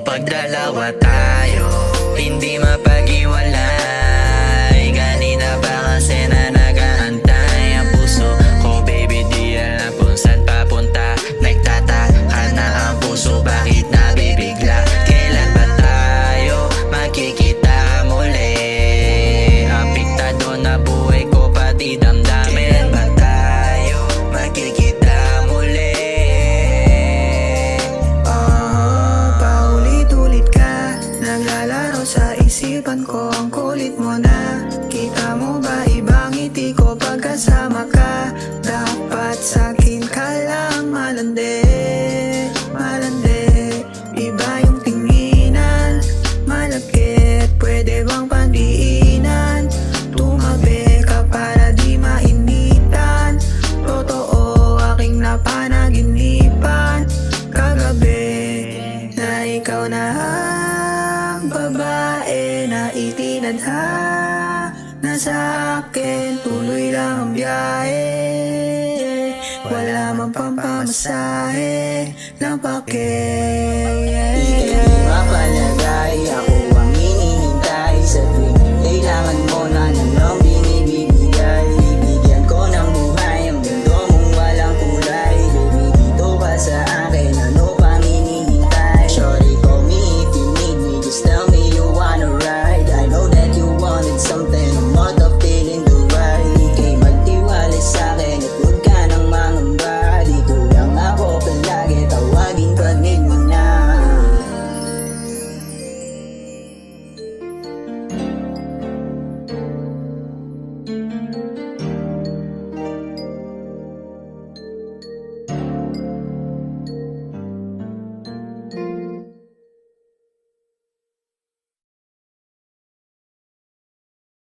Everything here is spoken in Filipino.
Pag dalawa tayo, hindi mapag-iwalay. Kanina pa kasi na nag-aantay ang puso ko, baby, di alam kung saan papunta. Nagtataka na ang puso, bakit nabibigla? Kailan ba tayo magkikita muli? Apektado na buhay ko, pati damdamin. Kailan ba tayo magkikita muli? Paulit-ulit ka, naglalaro sa isipan ko. Ang kulit mo na, kita mo ba ibang ngiti ko pagkasama ka? Dapat sa'kin ka lang malandi, malandi. Iba yung tinginan, malapit, pwede bang pandiinan? Tumabi ka para di mainitan. Totoo aking napanaginipan kagabi, na ikaw na ang babae na itinadhana sa akin. Tuloy lang ang biyahe, wala mang pampamasahe ng pake.